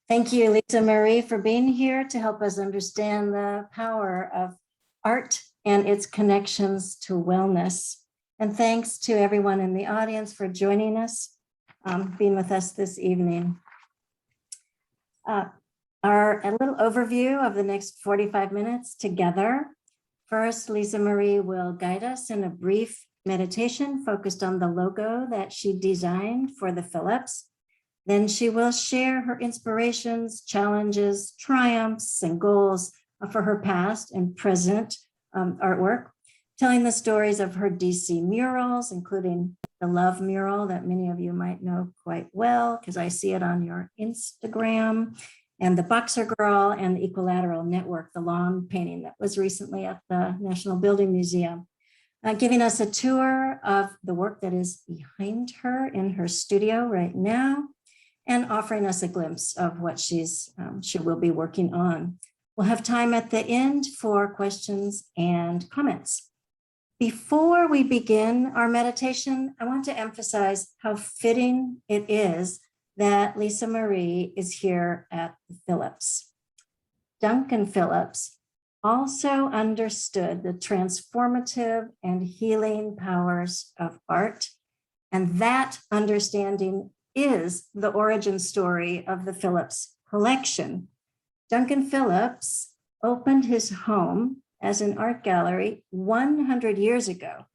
Thank you, Lisa Marie, for being here to help us understand the power of art and its connections to wellness. And thanks to everyone in the audience for joining us, being with us this evening. A little overview of the next 45 minutes together. First, Lisa Marie will guide us in a brief meditation focused on the logo that she designed for the Phillips. Then she will share her inspirations, challenges, triumphs, and goals for her past and present artwork, telling the stories of her DC murals, including the Love mural that many of you might know quite well, because I see it on your Instagram, and the Boxer Girl and the Equilateral Network, the lawn painting that was recently at the National Building Museum. Giving us a tour of the work that is behind her in her studio right now, and offering us a glimpse of what she will be working on. We'll have time at the end for questions and comments. Before we begin our meditation, I want to emphasize how fitting it is that Lisa Marie is here at the Phillips. Duncan Phillips also understood the transformative and healing powers of art, and that understanding is the origin story of the Phillips Collection. Duncan Phillips opened his home as an art gallery 100 years ago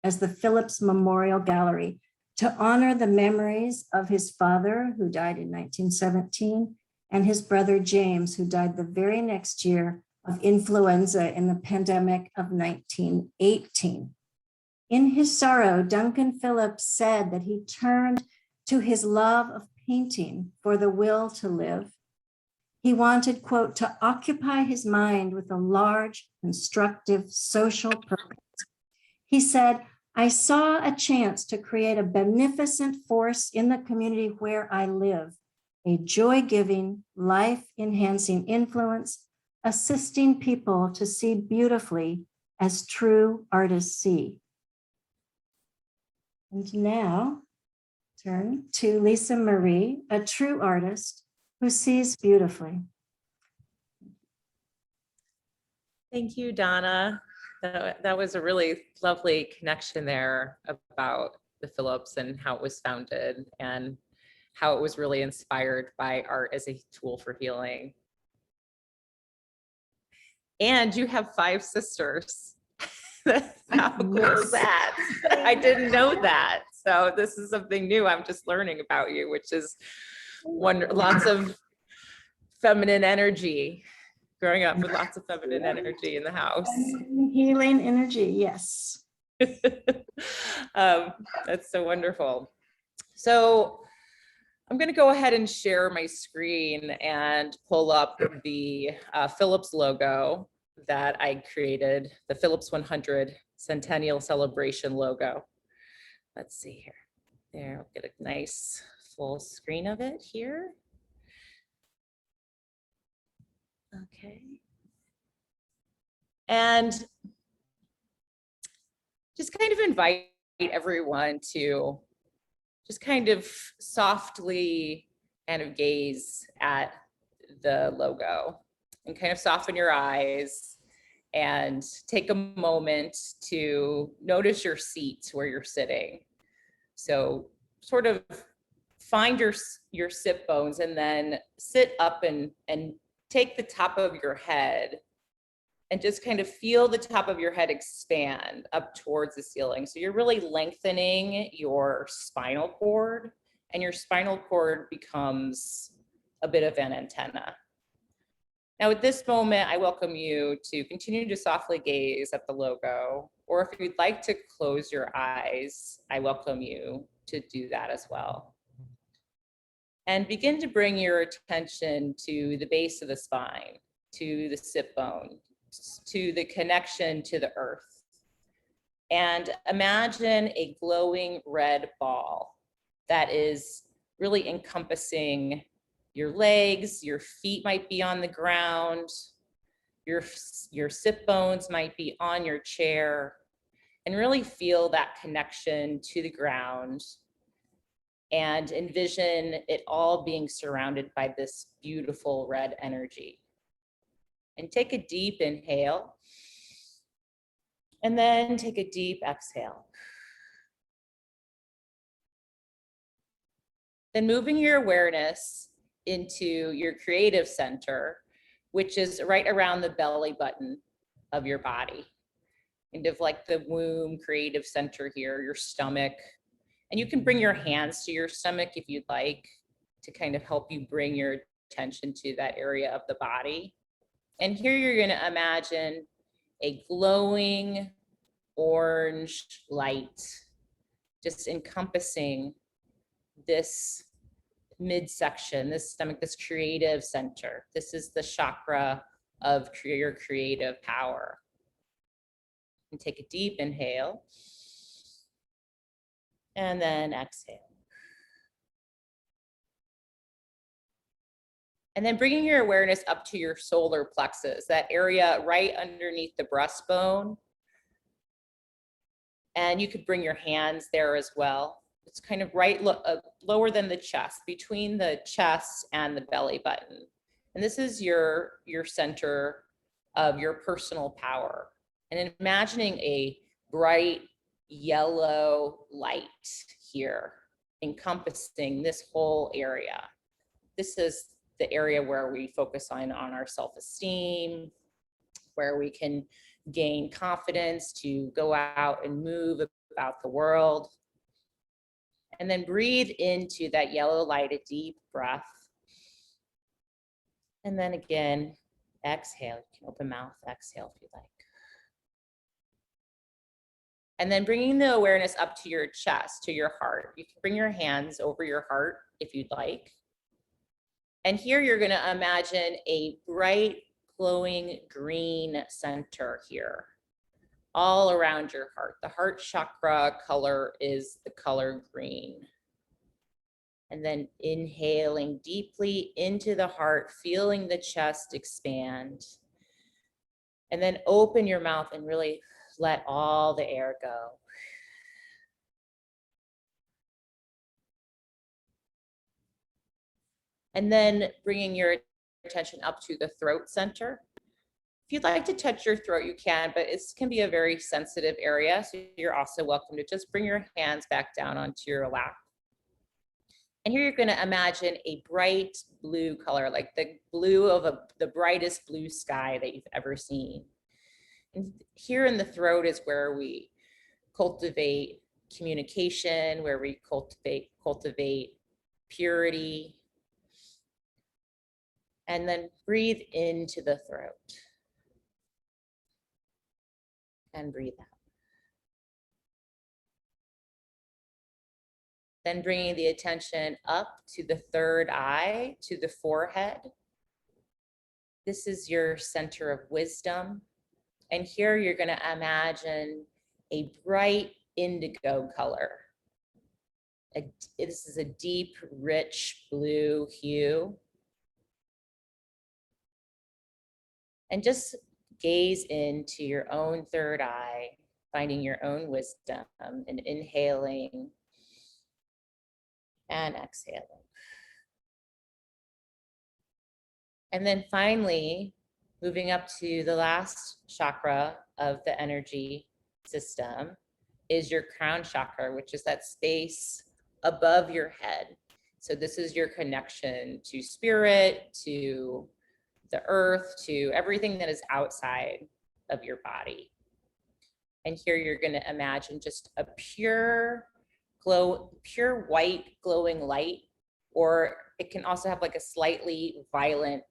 as the Phillips Memorial Gallery to honor the memories of his father, who died in 1917, and his brother James, who died the very next year of influenza in the pandemic of 1918. In his sorrow, Duncan Phillips said that he turned to his love of painting for the will to live. He wanted, quote, to occupy his mind with a large, constructive social purpose. He said, I saw a chance to create a beneficent force in the community where I live, a joy-giving, life-enhancing influence, assisting people to see beautifully as true artists see. And now, turn to Lisa Marie, a true artist who sees beautifully. Thank you, Donna. That was a really lovely connection there about the Phillips and how it was founded and how it was really inspired by art as a tool for healing. And you have 5 sisters. How cool is that? I didn't know that. So this is something new I'm just learning about you, which is lots of feminine energy, growing up with lots of feminine energy in the house. Healing energy, yes. That's so wonderful. So I'm going to go ahead and share my screen and pull up the Phillips logo that I created, the Phillips 100 Centennial Celebration logo. Let's see here. There, we'll get a nice full screen of it here. Okay. And just kind of invite everyone to just kind of softly kind of gaze at the logo and kind of soften your eyes and take a moment to notice your seat where you're sitting. So sort of find your sit bones and then sit up and take the top of your head and just kind of feel the top of your head expand up towards the ceiling. So you're really lengthening your spinal cord, and your spinal cord becomes a bit of an antenna. Now at this moment, I welcome you to continue to softly gaze at the logo, or if you'd like to close your eyes, I welcome you to do that as well. And begin to bring your attention to the base of the spine, to the sit bone, to the connection to the earth. And imagine a glowing red ball that is really encompassing your legs, your feet might be on the ground, your sit bones might be on your chair, and really feel that connection to the ground and envision it all being surrounded by this beautiful red energy. And take a deep inhale, and then take a deep exhale. Then moving your awareness into your creative center, which is right around the belly button of your body. Kind of like the womb creative center here, your stomach. And you can bring your hands to your stomach if you'd like, to kind of help you bring your attention to that area of the body. And here you're gonna imagine a glowing orange light, just encompassing this midsection, this stomach, this creative center. This is the chakra of your creative power. And take a deep inhale, and then exhale. And then bringing your awareness up to your solar plexus, that area right underneath the breastbone. And you could bring your hands there as well. It's kind of right lower than the chest, between the chest and the belly button. And this is your center of your personal power. And imagining a bright yellow light here, encompassing this whole area. This is the area where we focus on our self-esteem, where we can gain confidence to go out and move about the world. And then breathe into that yellow light, a deep breath. And then again, exhale. You can open mouth, exhale if you like. And then bringing the awareness up to your chest, to your heart. You can bring your hands over your heart if you'd like. And here you're gonna imagine a bright, glowing green center here, all around your heart. The heart chakra color is the color green. And then inhaling deeply into the heart, feeling the chest expand. And then open your mouth and really let all the air go. And then bringing your attention up to the throat center. If you'd like to touch your throat, you can, but it can be a very sensitive area. So you're also welcome to just bring your hands back down onto your lap. And here you're gonna imagine a bright blue color, like the blue of the brightest blue sky that you've ever seen. And here in the throat is where we cultivate communication, where we cultivate purity. And then breathe into the throat. And breathe out. Then bringing the attention up to the third eye, to the forehead. This is your center of wisdom. And here you're gonna imagine a bright indigo color. This is a deep, rich blue hue. And just gaze into your own third eye, finding your own wisdom, and inhaling and exhaling. And then finally, moving up to the last chakra of the energy system is your crown chakra, which is that space above your head. So this is your connection to spirit, to the earth, to everything that is outside of your body. And here you're gonna imagine just a pure white glowing light, or it can also have like a slightly violet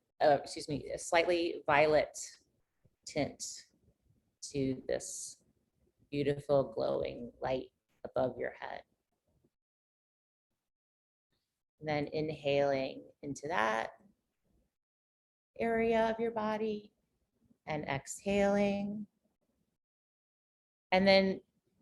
tint to this beautiful glowing light above your head. And then inhaling into that area of your body and exhaling. And then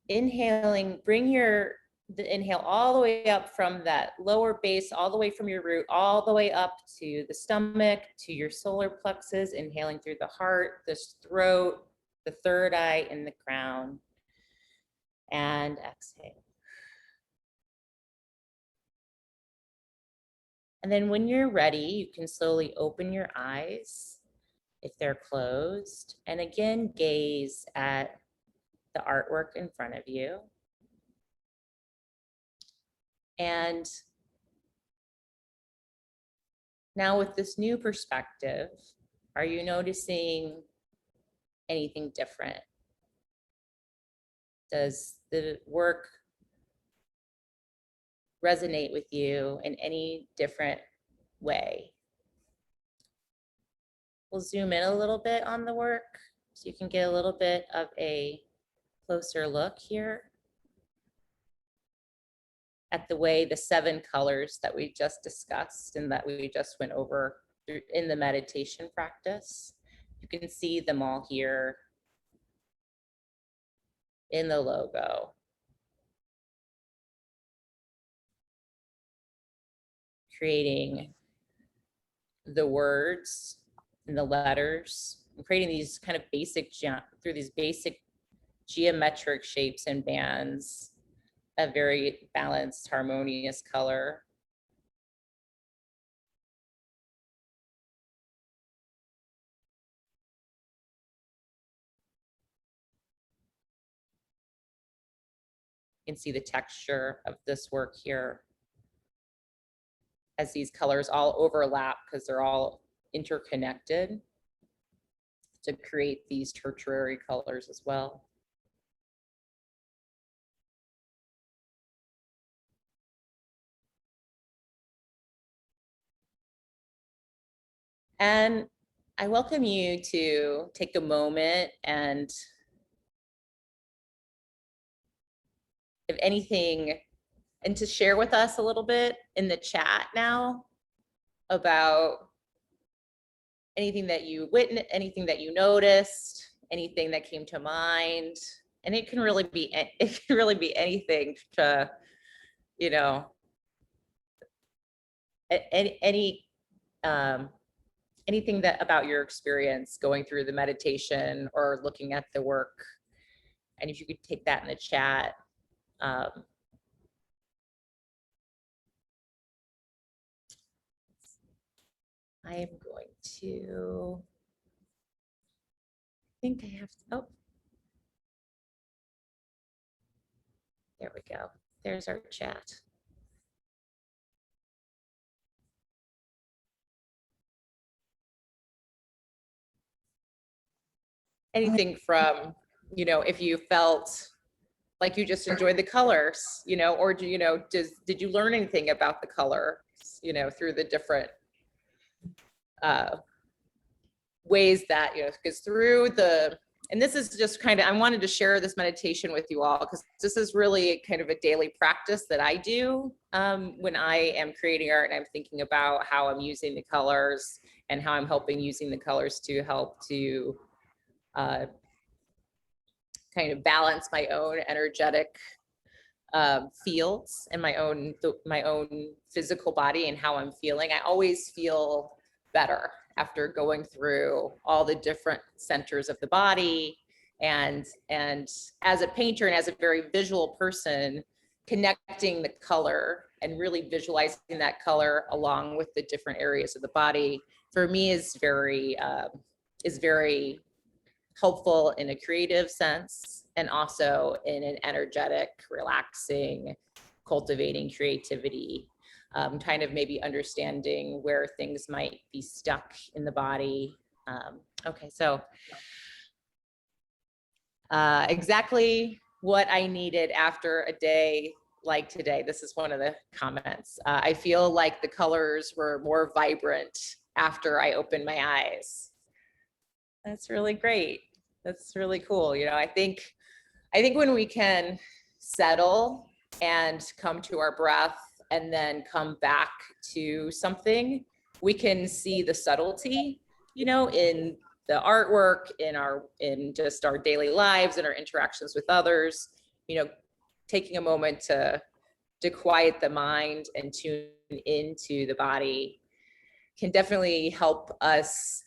inhaling, bring the inhale all the way up from that lower base, all the way from your root, all the way up to the stomach, to your solar plexus, inhaling through the heart, the throat, the third eye, and the crown. And exhale. And then when you're ready, you can slowly open your eyes if they're closed. And again, gaze at the artwork in front of you. And now with this new perspective, are you noticing anything different? Does the work resonate with you in any different way? We'll zoom in a little bit on the work so you can get a little bit of a closer look here at the way the 7 colors that we just discussed and that we just went over in the meditation practice. You can see them all here in the logo. Creating the words and the letters, and creating these kind of basic, through these basic geometric shapes and bands, a very balanced, harmonious color. You can see the texture of this work here as these colors all overlap because they're all interconnected to create these tertiary colors as well. And I welcome you to take a moment and, if anything, and to share with us a little bit in the chat now about anything that you witnessed, anything that you noticed, anything that came to mind. And it can really be anything to, you know, anything that about your experience going through the meditation or looking at the work. And if you could take that in the chat. I am going to, I think I have to, oh, there we go. There's our chat. Anything from, you know, if you felt like you just enjoyed the colors, you know, or do you know, did you learn anything about the color, you know, through the different ways that, you know, because through the, and this is just kind of, I wanted to share this meditation with you all because this is really kind of a daily practice that I do when I am creating art and I'm thinking about how I'm using the colors and how I'm helping using the colors to help to kind of balance my own energetic fields and my own physical body and how I'm feeling. I always feel better after going through all the different centers of the body. And as a painter and as a very visual person, connecting the color and really visualizing that color along with the different areas of the body for me is very helpful in a creative sense and also in an energetic, relaxing, cultivating creativity, kind of maybe understanding where things might be stuck in the body. Okay, so exactly what I needed after a day like today. This is one of the comments. I feel like the colors were more vibrant after I opened my eyes. That's really great. That's really cool. You know, I think when we can settle and come to our breath and then come back to something, we can see the subtlety, you know, in the artwork, in just our daily lives and our interactions with others, you know, taking a moment to quiet the mind and tune into the body can definitely help us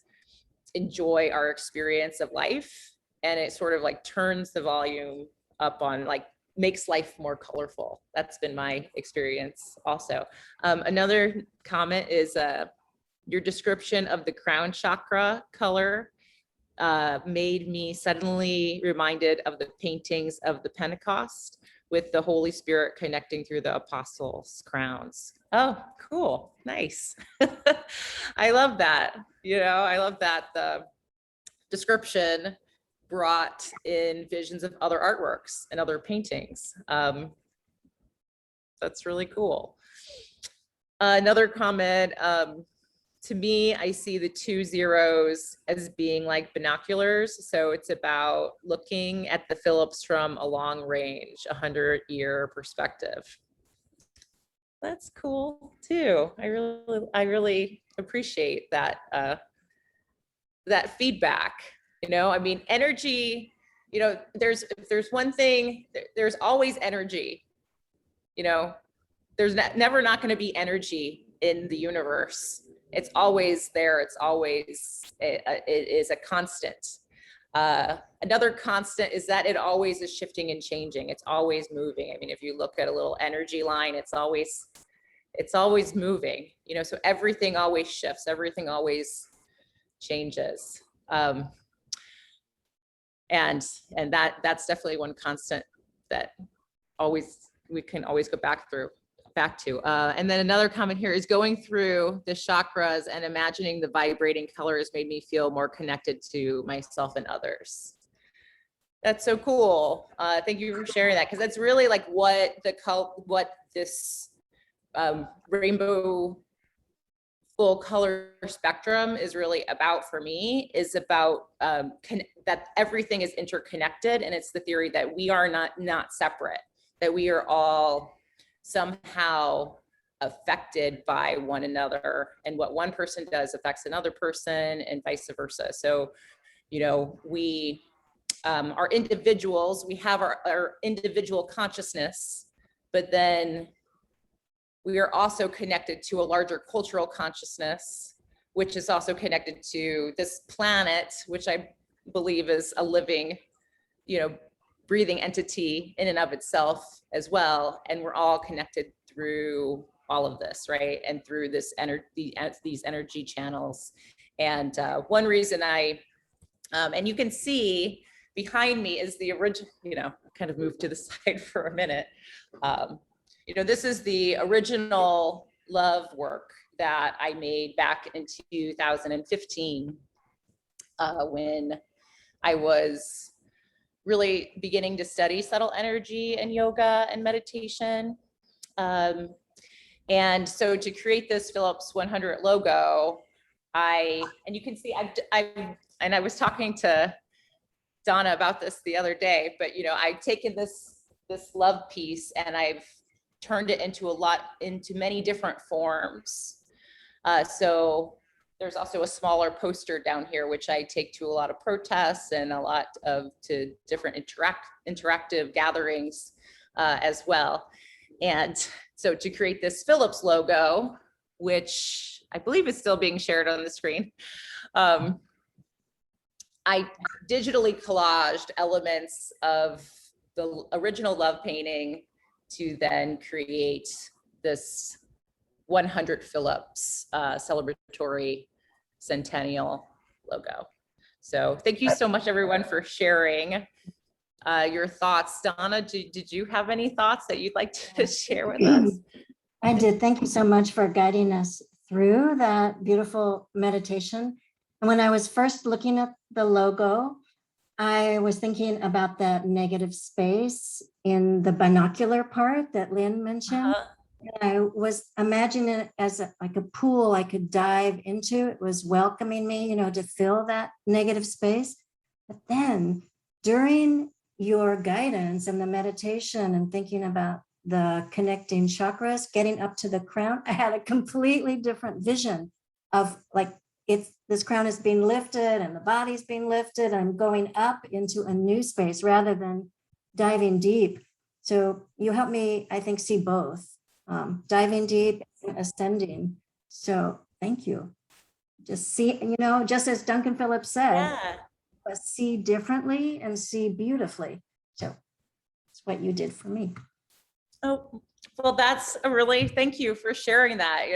enjoy our experience of life. And it sort of like turns the volume up on like makes life more colorful. That's been my experience also. Another comment is your description of the crown chakra color made me suddenly reminded of the paintings of the Pentecost with the Holy Spirit connecting through the apostles' crowns. Oh, cool. Nice. I love that. You know, I love that the description brought in visions of other artworks and other paintings. That's really cool. Another comment, to me, I see the 2 zeros as being like binoculars. So it's about looking at the Phillips from a long range, 100-year perspective. That's cool too. I really appreciate that, that feedback. You know, I mean, energy, you know, if there's one thing, there's always energy. You know, there's never not going to be energy in the universe. It's always there. It's always, it is a constant. Another constant is that it always is shifting and changing. It's always moving. I mean, if you look at a little energy line, it's always moving, you know, so everything always shifts. Everything always changes. And that's definitely one constant that we can always go back to. And then another comment here is going through the chakras and imagining the vibrating colors made me feel more connected to myself and others. That's so cool. Thank you for sharing that, because that's really like what this rainbow full color spectrum is really about for me, is about that everything is interconnected, and it's the theory that we are not separate, that we are all somehow affected by one another, and what one person does affects another person and vice versa. So, you know, we are individuals, we have our individual consciousness, but then we are also connected to a larger cultural consciousness, which is also connected to this planet, which I believe is a living, you know, breathing entity in and of itself as well. And we're all connected through all of this, right? And through this these energy channels. And one reason and you can see behind me is the original, you know, kind of move to the side for a minute. You know, this is the original love work that I made back in 2015 when I was really beginning to study subtle energy and yoga and meditation. And so to create this Phillips 100 logo, and you can see, I was talking to Donna about this the other day, but you know, I've taken this love piece and I've turned it into many different forms. So there's also a smaller poster down here, which I take to a lot of protests and a lot to different interactive gatherings as well. And so to create this Phillips logo, which I believe is still being shared on the screen, I digitally collaged elements of the original love painting to then create this 100 Phillips celebratory Centennial logo. So thank you so much, everyone, for sharing your thoughts. Donna, did you have any thoughts that you'd like to share with us? I did. Thank you so much for guiding us through that beautiful meditation. And when I was first looking at the logo, I was thinking about that negative space in the binocular part that Lynn mentioned. I was imagining it as like a pool I could dive into. It was welcoming me, you know, to fill that negative space. But then during your guidance and the meditation and thinking about the connecting chakras, getting up to the crown, I had a completely different vision of like, this crown is being lifted and the body's being lifted. I'm going up into a new space rather than diving deep. So you help me, I think, see both. Diving deep and ascending. So thank you. Just see, you know, just as Duncan Phillips said, Yeah. see differently and see beautifully. So it's what you did for me. Oh, well, thank you for sharing that.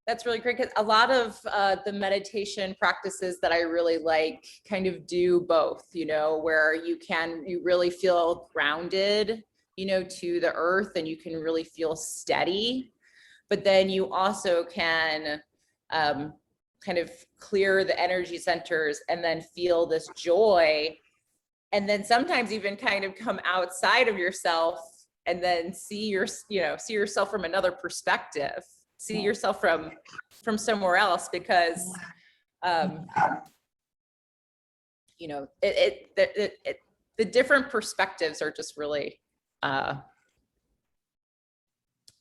That's really great, because a lot of the meditation practices that I really like kind of do both, where you really feel grounded, to the earth, and you can really feel steady, but then you also can kind of clear the energy centers and then feel this joy, and then sometimes even kind of come outside of yourself and then see yourself from another perspective, see yourself from somewhere else, because the different perspectives are just really are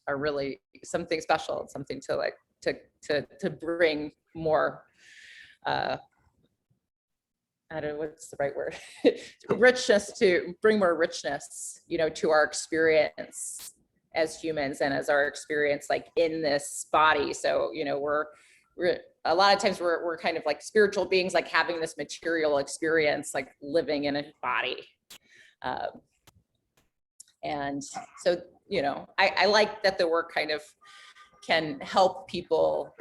really something special, something to like to bring more I don't know what's the right word, richness, to bring more richness, to our experience as humans and as our experience like in this body. So, we're a lot of times we're kind of like spiritual beings, like having this material experience, like living in a body. And so, I like that the work kind of can help people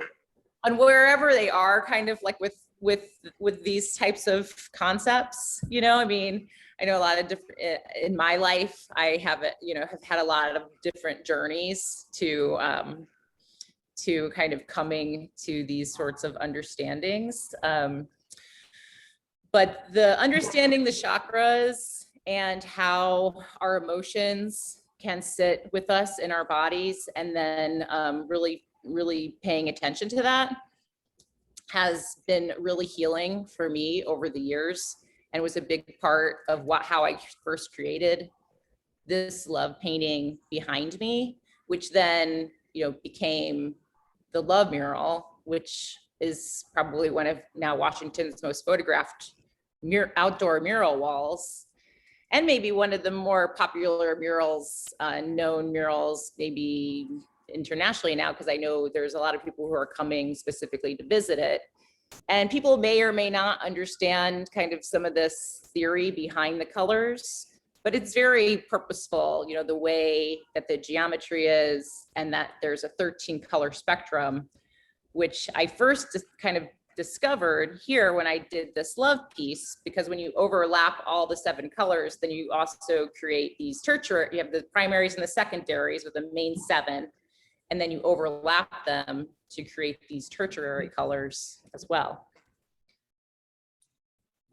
on wherever they are, kind of like with these types of concepts. I know a lot of different, in my life, I have had a lot of different journeys to kind of coming to these sorts of understandings. But the understanding the chakras and how our emotions can sit with us in our bodies, and then really paying attention to that, has been really healing for me over the years, and was a big part of how I first created this love painting behind me, which then became the Love Mural, which is probably one of now Washington's most photographed outdoor mural walls, and maybe one of the more popular murals, known murals, maybe internationally now, because I know there's a lot of people who are coming specifically to visit it. And people may or may not understand kind of some of this theory behind the colors, but it's very purposeful, the way that the geometry is, and that there's a 13 color spectrum, which I first just kind of discovered here when I did this love piece, because when you overlap all the 7 colors, then you also create these tertiary, you have the primaries and the secondaries with the main 7, and then you overlap them to create these tertiary colors as well.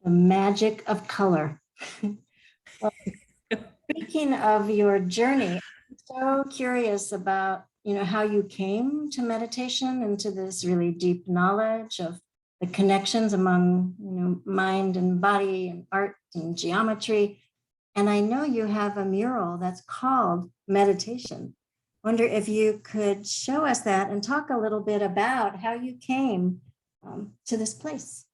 The magic of color. Well, speaking of your journey, I'm so curious about, how you came to meditation and to this really deep knowledge of the connections among, mind and body and art and geometry. And I know you have a mural that's called Meditation. Wonder if you could show us that and talk a little bit about how you came to this place.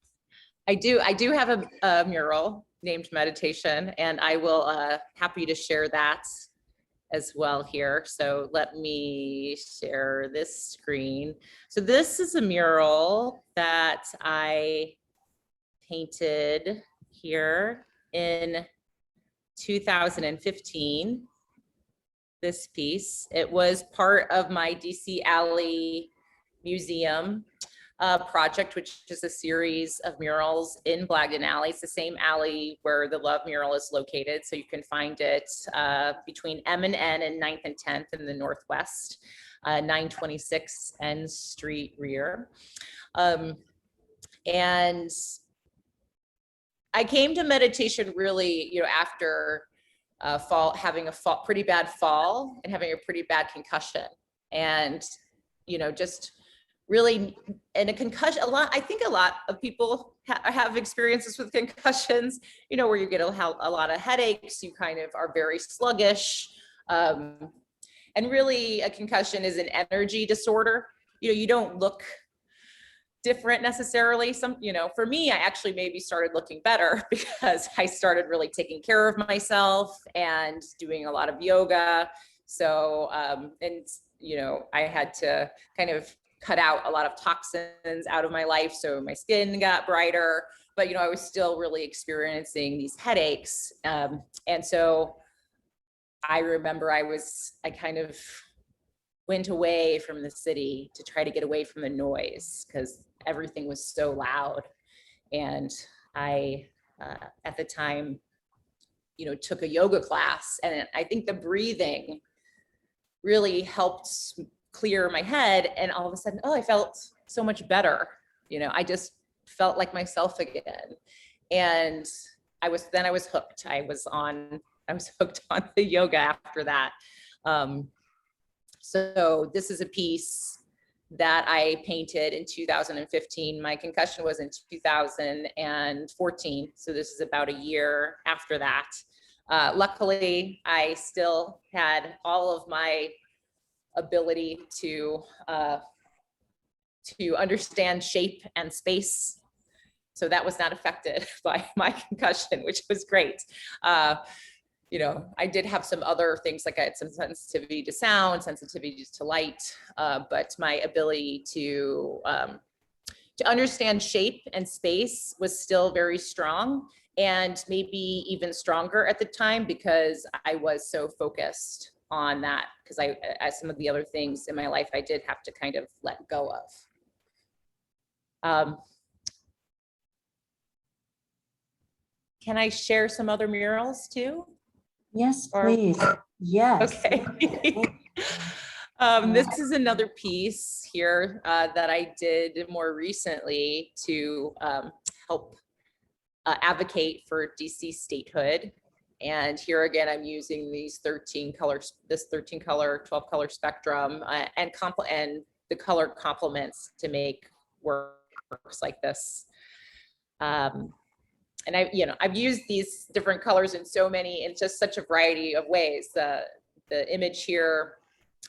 I do have a mural named Meditation, and I will happy to share that as well here. So let me share this screen. So this is a mural that I painted here in 2015. This piece, it was part of my DC Alley Museum project, which is a series of murals in Blagden Alley. It's the same alley where the Love Mural is located. So you can find it between M and N and 9th and 10th in the Northwest, 926 N Street rear. And I came to meditation really, after having a pretty bad fall and having a pretty bad concussion. And, just really, and a concussion, I think a lot of people have experiences with concussions, where you get a lot of headaches, you kind of are very sluggish. And really a concussion is an energy disorder. You don't look different necessarily. For me, I actually maybe started looking better because I started really taking care of myself and doing a lot of yoga. So, I had to kind of cut out a lot of toxins out of my life. So my skin got brighter. but, I was still really experiencing these headaches. And so I remember I kind of went away from the city to try to get away from the noise because everything was so loud. And I, at the time, took a yoga class, and I think the breathing really helped clear my head. And all of a sudden, I felt so much better. I just felt like myself again. And I was hooked. I was hooked on the yoga after that. So this is a piece that I painted in 2015. My concussion was in 2014. So this is about a year after that. Luckily, I still had all of my ability to understand shape and space. So that was not affected by my concussion, which was great. I did have some other things, like I had some sensitivity to sound, sensitivity to light, but my ability to understand shape and space was still very strong, and maybe even stronger at the time because I was so focused on that, because as some of the other things in my life, I did have to kind of let go of. Can I share some other murals too? Yes, please. Yes. Okay. This is another piece here that I did more recently to help advocate for DC statehood. And here again, I'm using these 13 colors, this 13 color, 12 color spectrum, and the color complements to make works like this. And I've used these different colors in just such a variety of ways. The image here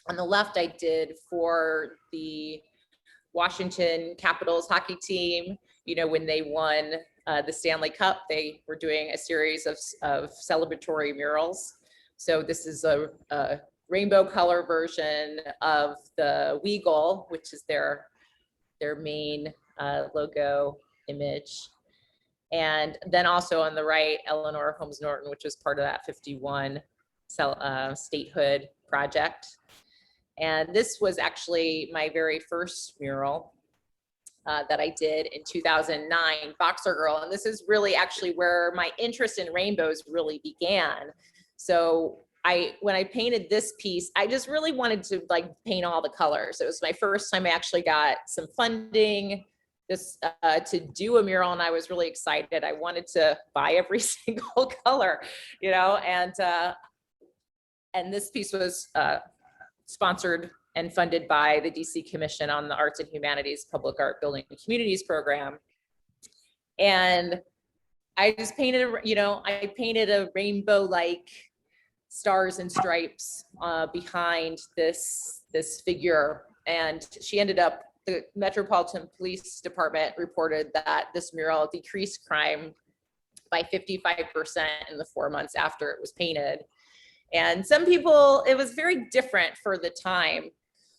on the left, I did for the Washington Capitals hockey team. When they won the Stanley Cup, they were doing a series of celebratory murals. So this is a rainbow color version of the Weagle, which is their main logo image. And then also on the right, Eleanor Holmes Norton, which was part of that 51 statehood project. And this was actually my very first mural that I did in 2009, Boxer Girl. And this is really actually where my interest in rainbows really began. So when I painted this piece, I just really wanted to paint all the colors. It was my first time I actually got some funding to do a mural, and I was really excited. I wanted to buy every single color, and this piece was sponsored and funded by the DC Commission on the Arts and Humanities Public Art Building and Communities Program. And I just painted, I painted a rainbow-like stars and stripes behind this figure, and she ended up. The Metropolitan Police Department reported that this mural decreased crime by 55% in the 4 months after it was painted. And some people, it was very different for the time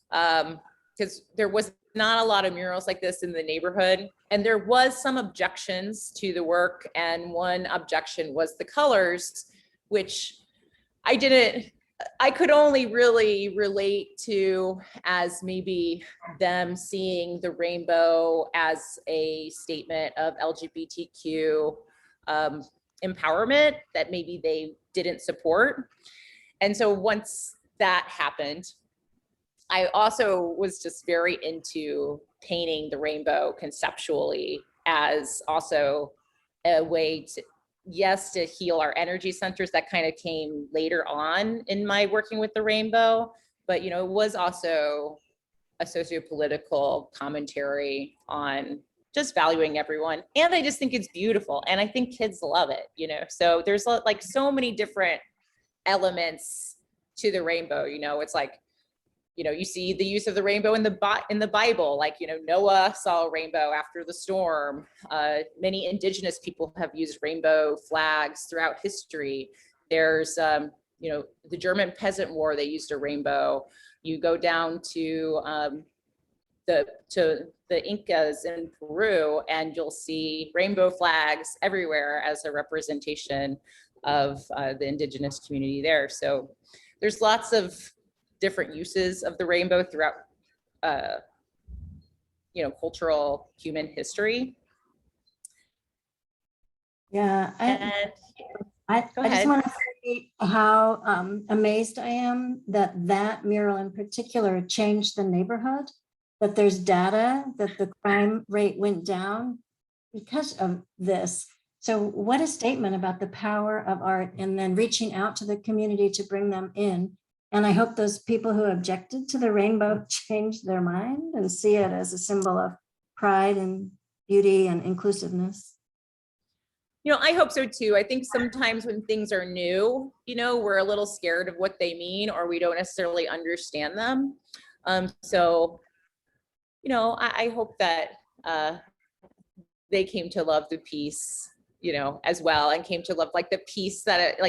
because there was not a lot of murals like this in the neighborhood. And there was some objections to the work. And one objection was the colors, which I could only really relate to as maybe them seeing the rainbow as a statement of LGBTQ empowerment that maybe they didn't support. And so once that happened, I also was just very into painting the rainbow conceptually as also a way to heal our energy centers. That kind of came later on in my working with the rainbow, but it was also a socio-political commentary on just valuing everyone. And I just think it's beautiful, and I think kids love it, so there's so many different elements to the rainbow. It's you see the use of the rainbow in the Bible, Noah saw a rainbow after the storm. Many indigenous people have used rainbow flags throughout history. There's, the German Peasant War, they used a rainbow. You go down to to the Incas in Peru, and you'll see rainbow flags everywhere as a representation of the indigenous community there. So there's lots of different uses of the rainbow throughout cultural human history. Yeah, And I go just ahead. want to say how amazed I am that mural in particular changed the neighborhood, that there's data that the crime rate went down because of this. So what a statement about the power of art and then reaching out to the community to bring them in. And I hope those people who objected to the rainbow change their mind and see it as a symbol of pride and beauty and inclusiveness. I hope so too. I think sometimes when things are new, we're a little scared of what they mean, or we don't necessarily understand them. So, I hope that they came to love the piece, as well, and came to love like the piece that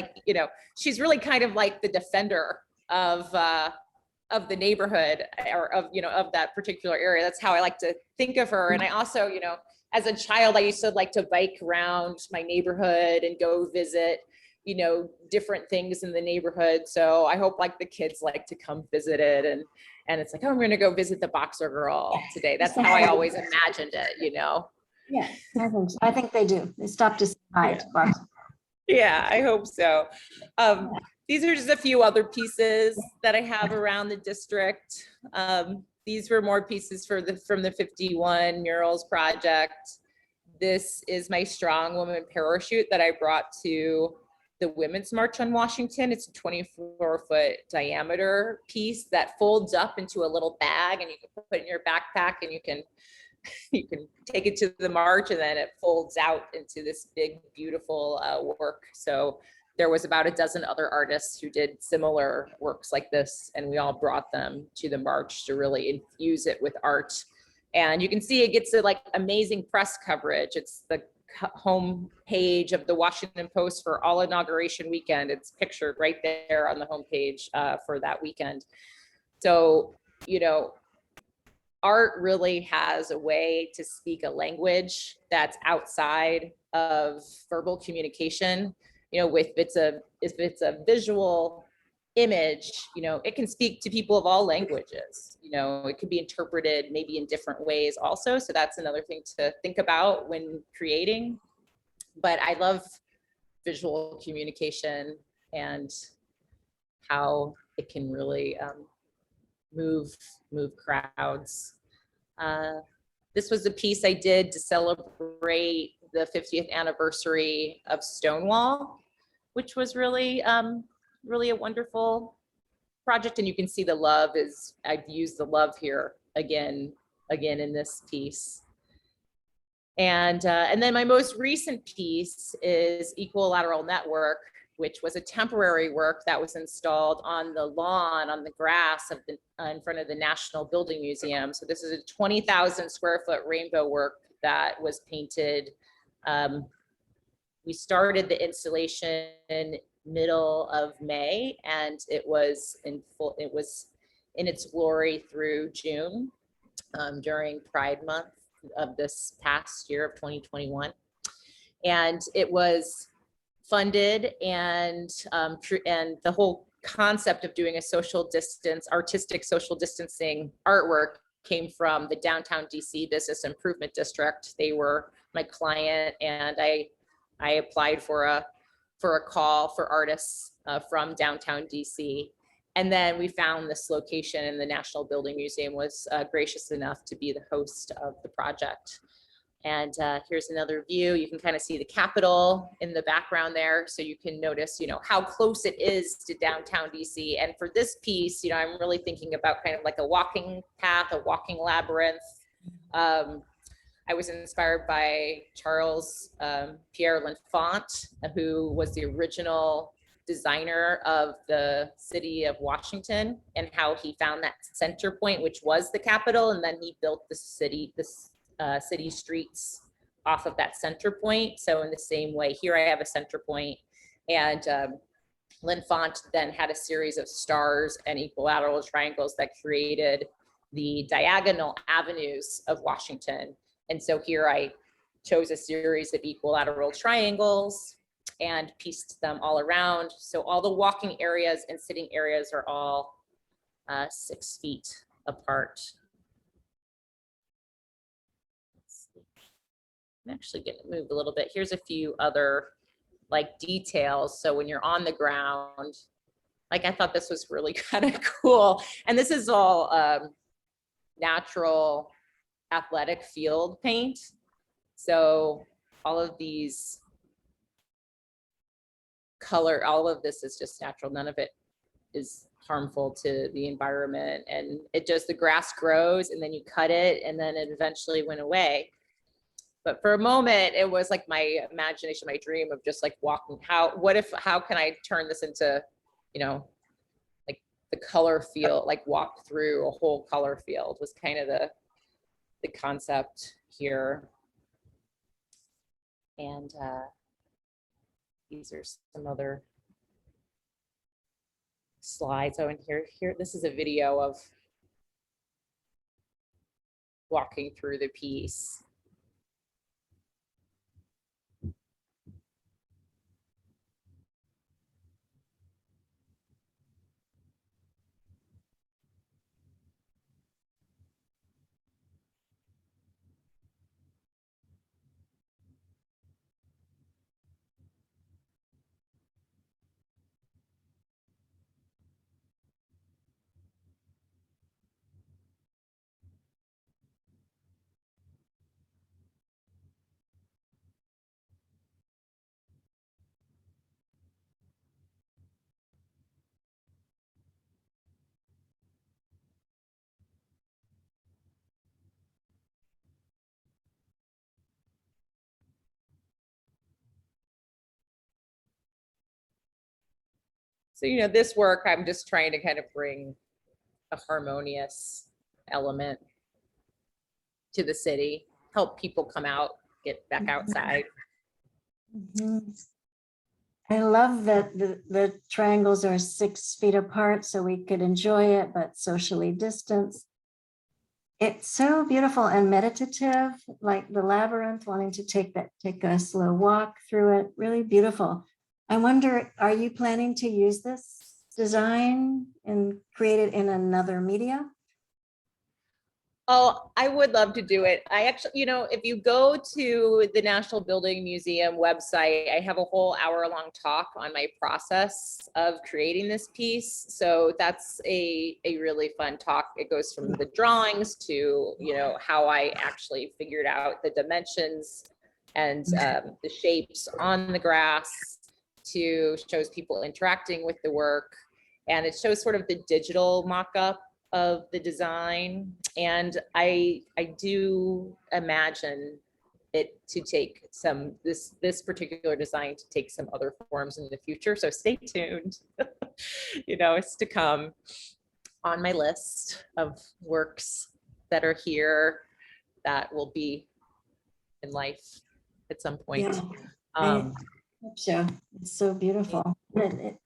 she's really kind of like the defender of the neighborhood, or of that particular area. That's how I like to think of her. And I also, as a child, I used to like to bike around my neighborhood and go visit, different things in the neighborhood. So I hope like the kids like to come visit it, and it's like, oh, I'm going to go visit the Boxer Girl today. That's how I always imagined it, Yeah, I think they do. They stopped to say hi to Boxer. Yeah, I hope so. These are just a few other pieces that I have around the district. These were more pieces from the 51 Murals project. This is my Strong Woman parachute that I brought to the Women's March on Washington. It's a 24-foot diameter piece that folds up into a little bag, and you can put it in your backpack, and you can take it to the march, and then it folds out into this big, beautiful work. So there was about a dozen other artists who did similar works like this, and we all brought them to the march to really infuse it with art. And you can see it gets like amazing press coverage. It's the home page of the Washington Post for all inauguration weekend. It's pictured right there on the homepage for that weekend. So, art really has a way to speak a language that's outside of verbal communication. If it's a visual image, it can speak to people of all languages. It can be interpreted maybe in different ways also. So that's another thing to think about when creating. But I love visual communication and how it can really move crowds. This was a piece I did to celebrate the 50th anniversary of Stonewall, which was really a wonderful project. And you can see the love I've used the love here again in this piece. And then my most recent piece is Equilateral Network, which was a temporary work that was installed on the lawn, on the grass in front of the National Building Museum. So this is a 20,000 square foot rainbow work that was painted. We started the installation middle of May, and it was in its glory through June during Pride Month of this past year of 2021. And it was funded, and the whole concept of doing a artistic social distancing artwork came from the downtown DC Business Improvement District. They were my client, and I applied for a call for artists from downtown DC. And then we found this location, and the National Building Museum was gracious enough to be the host of the project. And here's another view. You can kind of see the Capitol in the background there. So you can notice, how close it is to downtown DC. And for this piece, I'm really thinking about kind of like a walking path, a walking labyrinth. I was inspired by Charles Pierre L'Enfant, who was the original designer of the city of Washington, and how he found that center point, which was the Capitol, and then he built the city streets off of that center point. So in the same way, here I have a center point, and L'Enfant then had a series of stars and equilateral triangles that created the diagonal avenues of Washington. And so here I chose a series of equilateral triangles and pieced them all around. So all the walking areas and sitting areas are all 6 feet apart. I'm actually going to move a little bit. Here's a few other like details. So when you're on the ground, like I thought this was really kind of cool. And this is all natural athletic field paint. So all of these color, all of this is just natural. None of it is harmful to the environment. And it just, the grass grows and then you cut it and then it eventually went away. But for a moment, it was like my imagination, my dream of just like walking, how can I turn this into, you know, like the color field, like walk through a whole color field was kind of the concept here. And these are some other slides. Oh, and here, this is a video of walking through the piece. So, you know, this work, I'm just trying to kind of bring a harmonious element to the city, help people come out, get back outside. Mm-hmm. I love that the triangles are 6 feet apart so we could enjoy it, but socially distanced. It's so beautiful and meditative, like the labyrinth, wanting to take a slow walk through it. Really beautiful. I wonder, are you planning to use this design and create it in another media? Oh, I would love to do it. I actually, you know, if you go to the National Building Museum website, I have a whole hour-long talk on my process of creating this piece. So that's a really fun talk. It goes from the drawings to, you know, how I actually figured out the dimensions and the shapes on the grass, to shows people interacting with the work. And it shows sort of the digital mock-up of the design. And I do imagine it to take some, this particular design to take some other forms in the future. So stay tuned. You know, it's to come on my list of works that are here that will be in life at some point. Yeah, I hope so. It's so beautiful. I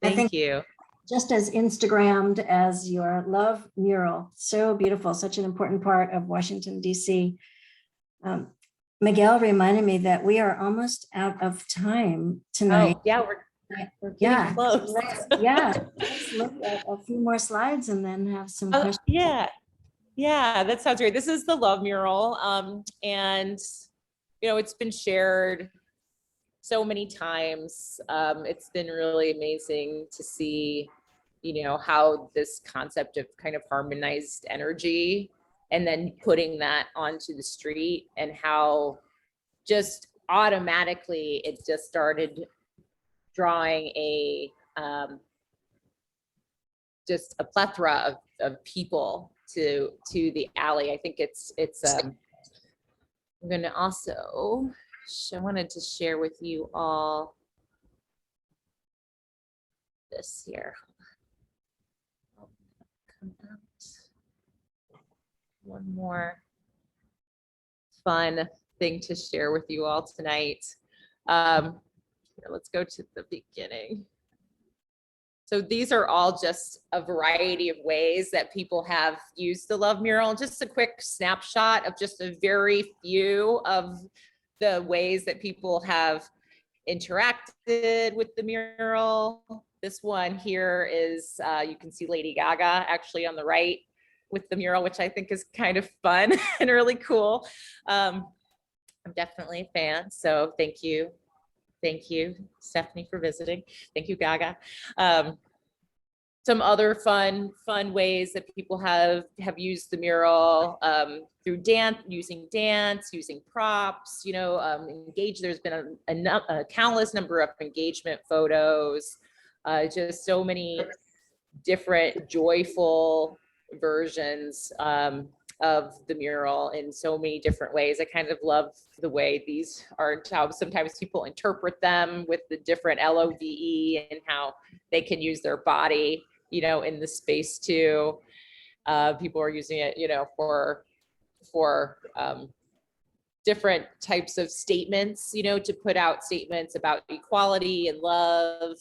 Thank think you. just as Instagrammed as your love mural. So beautiful, such an important part of Washington, D.C. Miguel reminded me that we are almost out of time tonight. Oh, yeah, we're getting close. Let's look at a few more slides and then have some questions. Yeah, that sounds great. This is the love mural. And, you know, it's been shared so many times. It's been really amazing to see, you know, how this concept of kind of harmonized energy and then putting that onto the street, and how just automatically it just started drawing a just a plethora of people to the alley. I think it's I'm going to also, I wanted to share with you all this here. Come out. One more fun thing to share with you all tonight. Here, let's go to the beginning. So these are all just a variety of ways that people have used the love mural. Just a quick snapshot of just a very few of the ways that people have interacted with the mural. This one here is, you can see Lady Gaga actually on the right with the mural, which I think is kind of fun and really cool. I'm definitely a fan, so thank you. Thank you, Stephanie, for visiting. Thank you, Gaga. Some other fun ways that people have used the mural through using props, engage. There's been a countless number of engagement photos, just so many different joyful versions of the mural in so many different ways. I kind of love the way these are, how sometimes people interpret them with the different LOVE and how they can use their body, in the space too. People are using it, for different types of statements, to put out statements about equality and love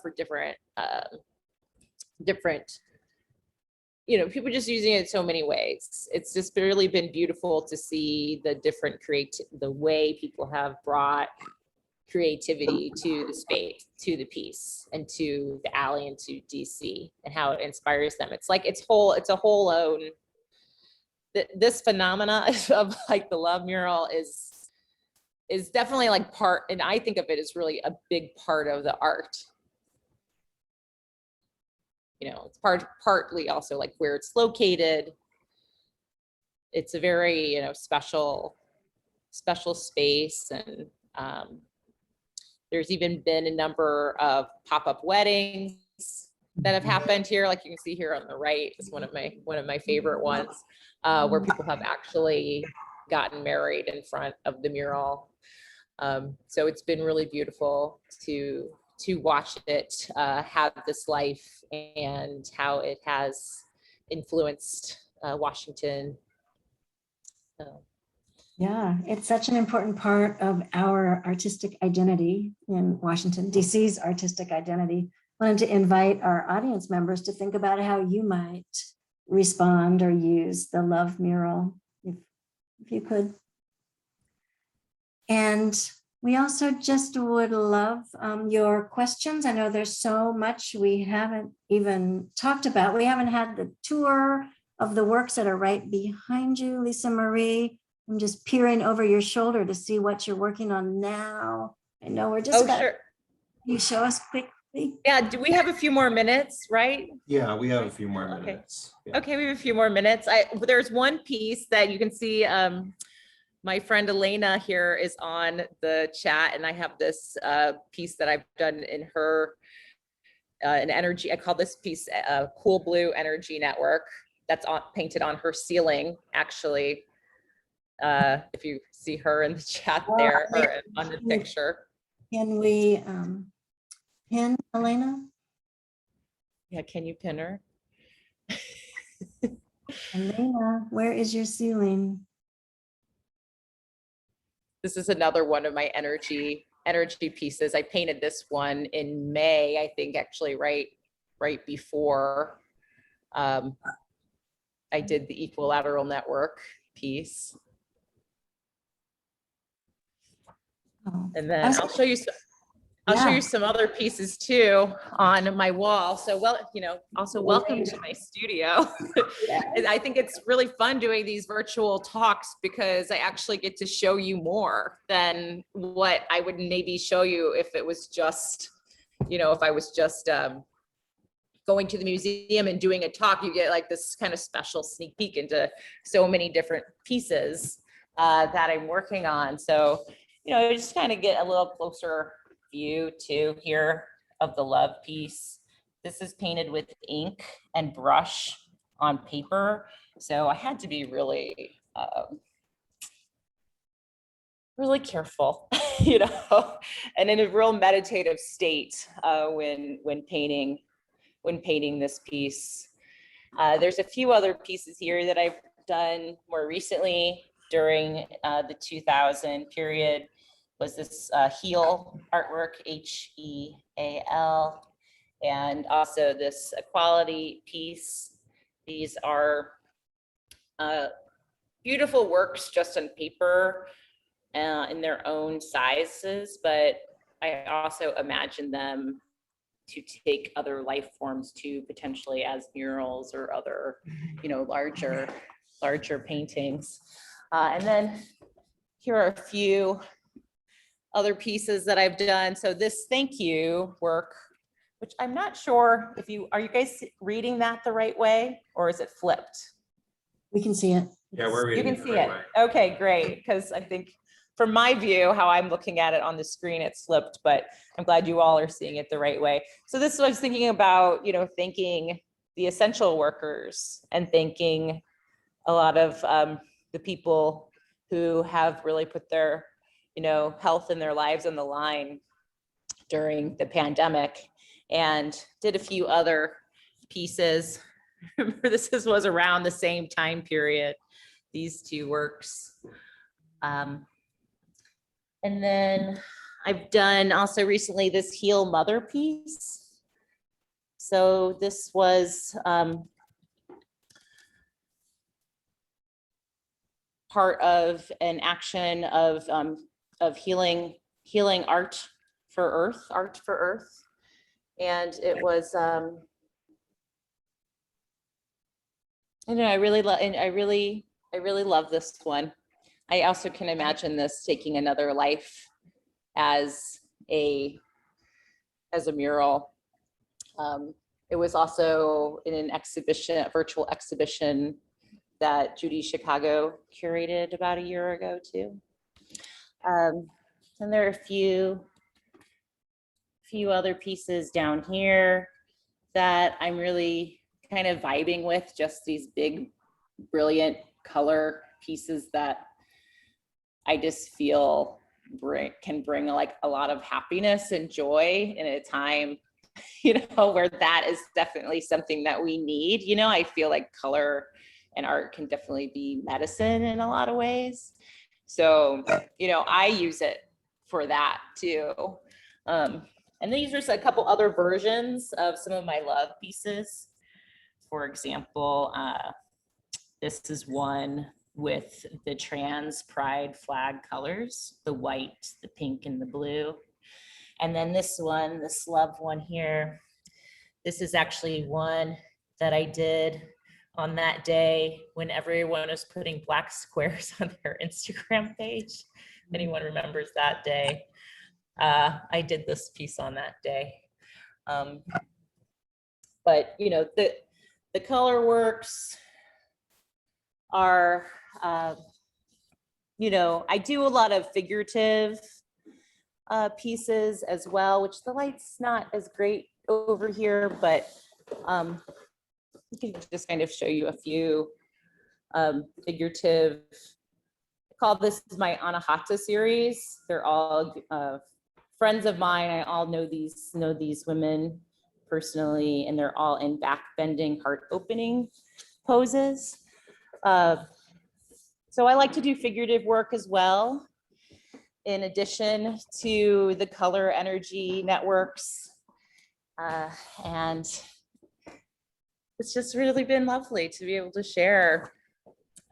for different, people just using it in so many ways. It's just really been beautiful to see the different the way people have brought creativity to the space, to the piece, and to the alley, and to DC, and how it inspires them. It's like it's a whole own. This phenomena of like the love mural is definitely like part, and I think of it as really a big part of the art. It's partly also like where it's located. It's a very, special space. And there's even been a number of pop-up weddings that have happened here. Like you can see here on the right, is one of my favorite ones, where people have actually gotten married in front of the mural. So it's been really beautiful to watch it have this life, and how it has influenced Washington. So. Yeah, it's such an important part of our artistic identity in Washington, DC's artistic identity. I wanted to invite our audience members to think about how you might respond or use the love mural, if you could. And we also just would love your questions. I know there's so much we haven't even talked about. We haven't had the tour of the works that are right behind you, Lisa Marie. I'm just peering over your shoulder to see what you're working on now. I know we're just about. Sure. You show us quickly. Yeah, do we have a few more minutes, right? Yeah, we have a few more minutes. Yeah. Okay, we have a few more minutes. There's one piece that you can see, my friend Elena here is on the chat, and I have this piece that I've done in her, an energy, I call this piece Cool Blue Energy Network. That's painted on her ceiling, actually. If you see her in the chat there, or on the picture. Can we pin Elena? Yeah, can you pin her? Elena, where is your ceiling? This is another one of my energy pieces. I painted this one in May, I think, actually right before I did the Equilateral Network piece. Oh. And then I'll show you some other pieces too on my wall. So, also welcome to my studio. I think it's really fun doing these virtual talks, because I actually get to show you more than what I would maybe show you if it was just, if I was just going to the museum and doing a talk. You get like this kind of special sneak peek into so many different pieces that I'm working on. So, just kind of get a little closer view too here of the love piece. This is painted with ink and brush on paper. So I had to be really, really careful, and in a real meditative state when painting this piece. There's a few other pieces here that I've done more recently during the 2000 period. Was this Heal artwork, Heal. and also this equality piece. These are beautiful works just on paper in their own sizes, but I also imagine them to take other life forms too, potentially as murals or other, larger paintings. And then here are a few other pieces that I've done. So this thank you work, which I'm not sure if are you guys reading that the right way, or is it flipped? We can see it. Yeah, we're reading. You can see it. Okay, great. Because I think from my view, how I'm looking at it on the screen, it's flipped, but I'm glad you all are seeing it the right way. So this was thinking about, thanking the essential workers and thanking a lot of the people who have really put their, health and their lives on the line during the pandemic, and did a few other pieces. Remember, this was around the same time period, these two works. And then I've done also recently this Heal Mother piece. So this was part of an action of healing art for Earth. And it was, I really love this one. I also can imagine this taking another life as a mural. It was also in an exhibition, a virtual exhibition that Judy Chicago curated about a year ago too. And there are a few other pieces down here that I'm really kind of vibing with, just these big, brilliant color pieces that I just feel can bring like a lot of happiness and joy in a time, where that is definitely something that we need. I feel like color and art can definitely be medicine in a lot of ways. So, I use it for that too. And these are a couple other versions of some of my love pieces. For example, this is one with the trans pride flag colors, the white, the pink, and the blue. And then this one, this love one here, this is actually one that I did on that day when everyone was putting black squares on their Instagram page. If anyone remembers that day, I did this piece on that day. But the color works are, I do a lot of figurative pieces as well, which the light's not as great over here, but I can just kind of show you a few figurative. I call this my Anahata series. They're all friends of mine. I all know these women personally, and they're all in back bending, heart opening poses. So I like to do figurative work as well, in addition to the color energy networks. And it's just really been lovely to be able to share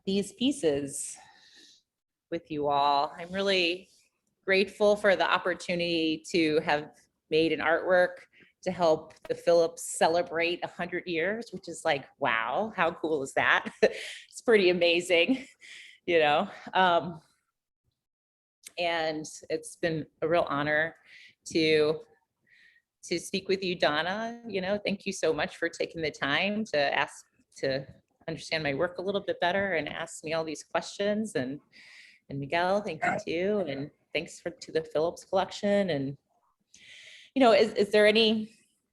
these pieces with you all. I'm really grateful for the opportunity to have made an artwork to help the Phillips celebrate 100 years, which is like, wow, how cool is that? It's pretty amazing, and it's been a real honor to speak with you, Donna. Thank you so much for taking the time to understand my work a little bit better and ask me all these questions. And Miguel, thank you too. And thanks to the Phillips Collection. And, is there any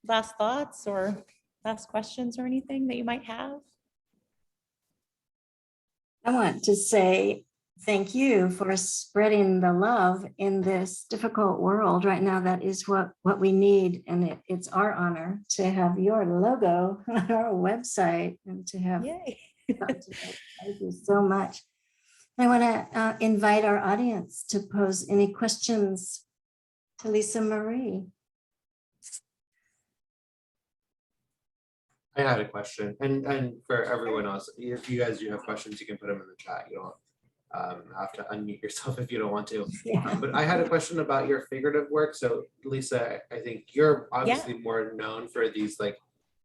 last thoughts or last questions or anything that you might have? I want to say thank you for spreading the love in this difficult world right now. That is what we need. And it's our honor to have your logo on our website and to have. Yay. Thank you so much. I want to invite our audience to pose any questions to Lisa Marie. I had a question, and for everyone else, if you guys do have questions, you can put them in the chat. You don't have to unmute yourself if you don't want to. Yeah. But I had a question about your figurative work. So Lisa, I think you're obviously more known for these like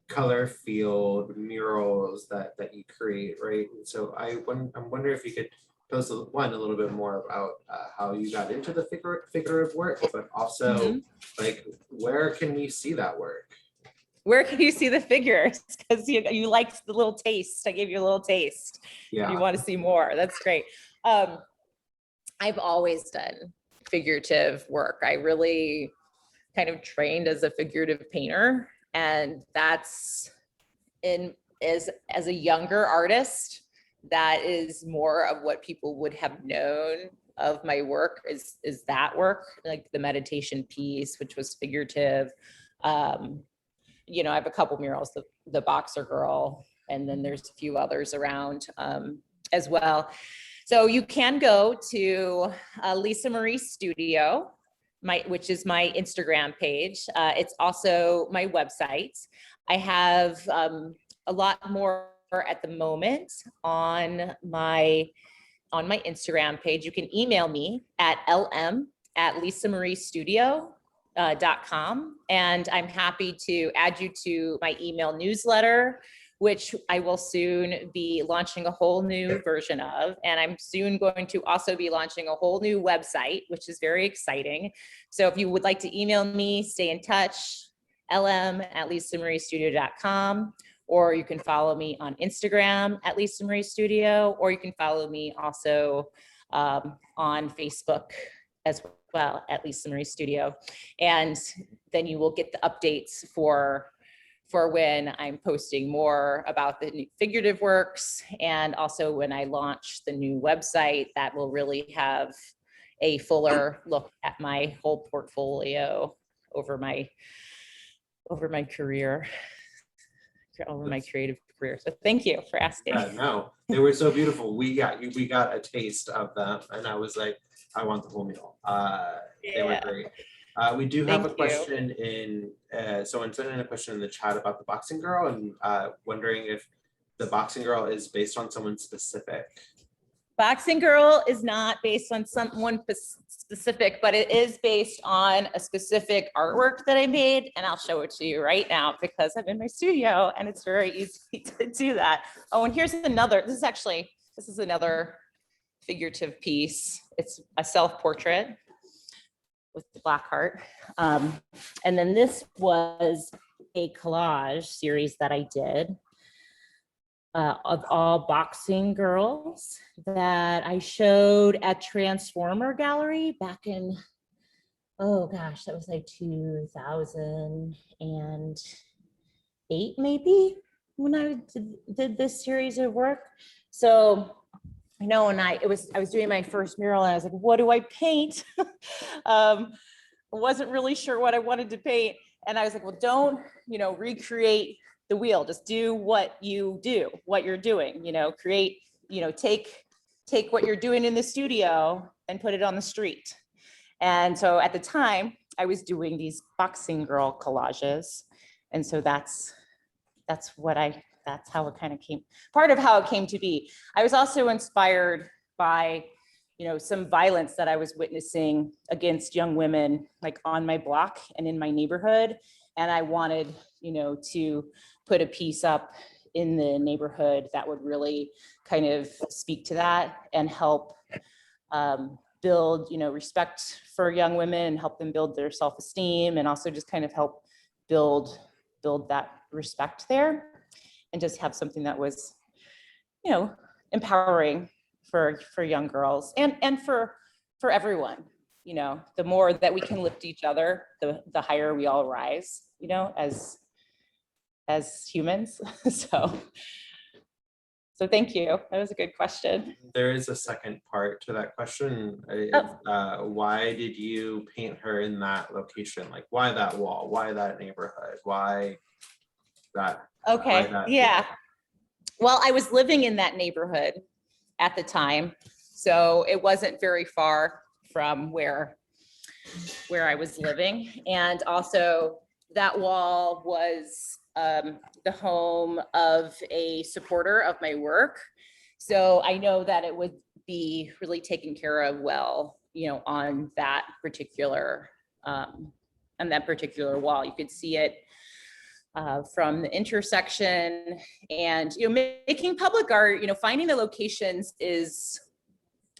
color field murals that you create, right? And so I'm wondering if you could tell us a little bit more about how you got into the figurative work, but also like where can we see that work? Where can you see the figures? Because you liked the little taste. I gave you a little taste. Yeah. You want to see more. That's great. I've always done figurative work. I really kind of trained as a figurative painter, and that's as a younger artist, that is more of what people would have known of my work is that work, like the meditation piece, which was figurative. You know, I have a couple murals, the Boxer Girl, and then there's a few others around as well. So you can go to Lisa Marie Studio, which is my Instagram page. It's also my website. I have a lot more at the moment on my Instagram page. You can email me at lm@lisamariestudio.com, and I'm happy to add you to my email newsletter, which I will soon be launching a whole new version of. And I'm soon going to also be launching a whole new website, which is very exciting. So if you would like to email me, stay in touch, lm@lisamariestudio.com, or you can follow me on Instagram at Lisa Marie Studio, or you can follow me also on Facebook as well at Lisa Marie Studio. And then you will get the updates for when I'm posting more about the new figurative works, and also when I launch the new website that will really have a fuller look at my whole portfolio over my career, over my creative career. So thank you for asking. No, they were so beautiful. We got a taste of them, and I was like, I want the whole meal. They were great. We do have a question someone sent in a question in the chat about the Boxing Girl, and wondering if the Boxing Girl is based on someone specific. Boxing Girl is not based on someone specific, but it is based on a specific artwork that I made, and I'll show it to you right now because I'm in my studio and it's very easy to do that. Oh, and here's another, this is another figurative piece. It's a self-portrait with the black heart. And then this was a collage series that I did of all boxing girls that I showed at Transformer Gallery back in, oh gosh, that was like 2008 maybe, when I did this series of work. So I know, and I was doing my first mural and I was like, what do I paint? I wasn't really sure what I wanted to paint. And I was like, well, don't, recreate the wheel, just do what you're doing, create, take what you're doing in the studio and put it on the street. And so at the time I was doing these boxing girl collages. And so that's how it kind of came, part of how it came to be. I was also inspired by, some violence that I was witnessing against young women, like on my block and in my neighborhood. And I wanted, to put a piece up in the neighborhood that would really kind of speak to that and help build, respect for young women and help them build their self-esteem, and also just kind of help build that respect there, and just have something that was, empowering for young girls and for everyone. The more that we can lift each other, the higher we all rise, as humans. So thank you. That was a good question. There is a second part to that question. Why did you paint her in that location? Like, why that wall? Why that neighborhood? Why that? Okay, why that yeah. wall? Well, I was living in that neighborhood at the time, so it wasn't very far from where I was living. And also that wall was the home of a supporter of my work. So I know that it would be really taken care of well, you know, on that particular wall. You could see it from the intersection, and, you know, making public art, you know, finding the locations is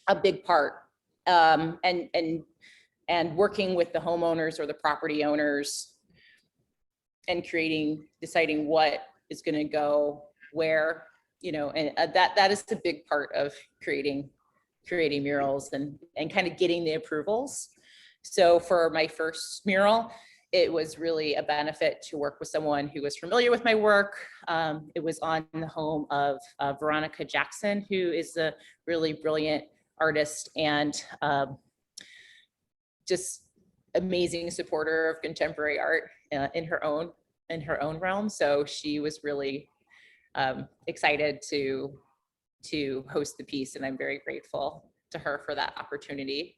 a big part, and working with the homeowners or the property owners and deciding what is going to go where, you know, and that is the big part of creating murals and kind of getting the approvals. So for my first mural, it was really a benefit to work with someone who was familiar with my work. It was on the home of Veronica Jackson, who is a really brilliant artist and just amazing supporter of contemporary art in her own realm. So she was really excited to host the piece, and I'm very grateful to her for that opportunity.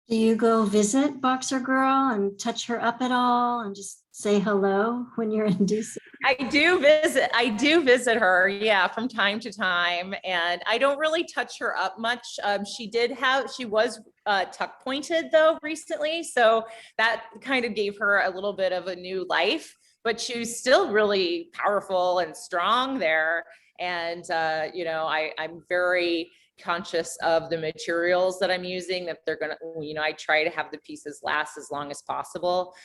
Do you go visit Boxer Girl and touch her up at all and just say hello when you're in DC? I do visit her, yeah, from time to time, and I don't really touch her up much. She was tuck pointed though recently, so that kind of gave her a little bit of a new life, but she's still really powerful and strong there. And you know, I'm very conscious of the materials that I'm using, that they're gonna, you know, I try to have the pieces last as long as possible.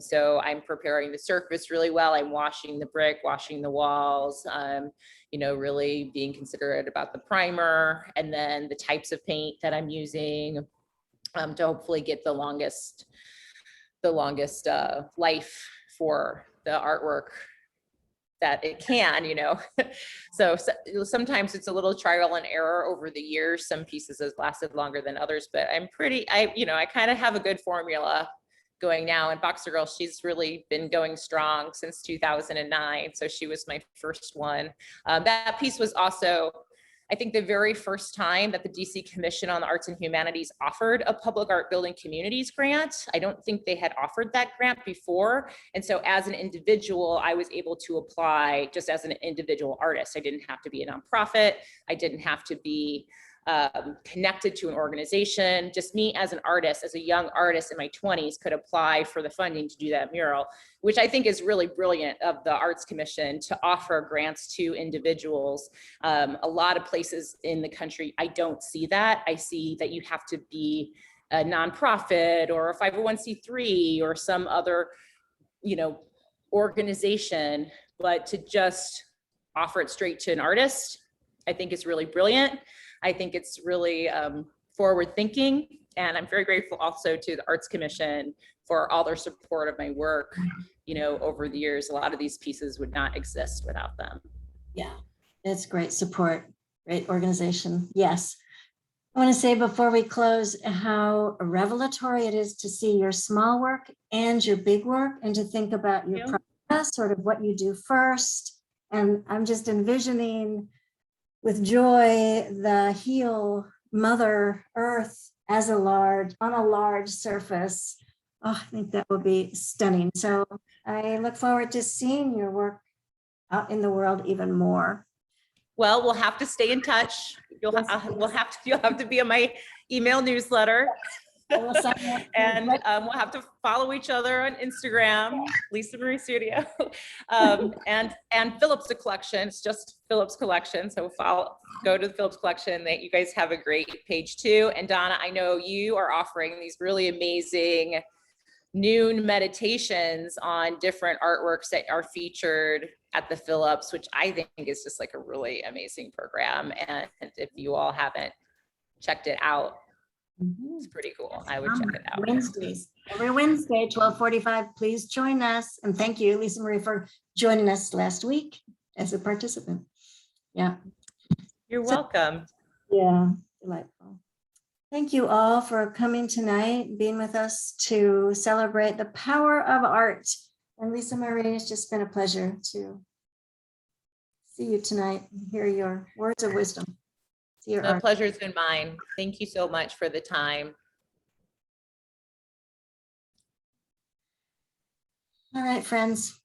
So I'm preparing the surface really well. I'm washing the brick, washing the walls, you know, really being considerate about the primer and then the types of paint that I'm using to hopefully get the longest life for the artwork that it can, you know. So sometimes it's a little trial and error over the years. Some pieces have lasted longer than others, but I kind of have a good formula going now. And Boxer Girl, she's really been going strong since 2009. So she was my first one. That piece was also, I think, the very first time that the DC Commission on the Arts and Humanities offered a public art building communities grant. I don't think they had offered that grant before. And so as an individual, I was able to apply just as an individual artist. I didn't have to be a nonprofit. I didn't have to be connected to an organization. Just me as an artist, as a young artist in my 20s, could apply for the funding to do that mural, which I think is really brilliant of the Arts Commission to offer grants to individuals. A lot of places in the country, I don't see that. I see that you have to be a nonprofit or a 501c3 or some other, you know, organization, but to just offer it straight to an artist, I think is really brilliant. I think it's really forward thinking, and I'm very grateful also to the Arts Commission for all their support of my work. You know, over the years, a lot of these pieces would not exist without them. Yeah, it's great support, great organization. Yes. I want to say before we close how revelatory it is to see your small work and your big work, and to think about your process, sort of what you do first. And I'm just envisioning with joy the heel Mother Earth as on a large surface. Oh, I think that will be stunning. So I look forward to seeing your work out in the world even more. Well, we'll have to stay in touch. You'll have to be on my email newsletter. And we'll have to follow each other on Instagram, Lisa Marie Studio, and Phillips Collection. It's just Phillips Collection. So go to the Phillips Collection. That you guys have a great page too. And Donna, I know you are offering these really amazing noon meditations on different artworks that are featured at the Phillips, which I think is just like a really amazing program. And if you all haven't checked it out, it's pretty cool. I would check it out. Wednesdays, every Wednesday, 12:45. Please join us. And thank you, Lisa Marie, for joining us last week as a participant. Yeah. You're welcome. Yeah, delightful. Thank you all for coming tonight, being with us to celebrate the power of art. And Lisa Marie, it's just been a pleasure to see you tonight and hear your words of wisdom. The pleasure has been mine. Thank you so much for the time. All right, friends.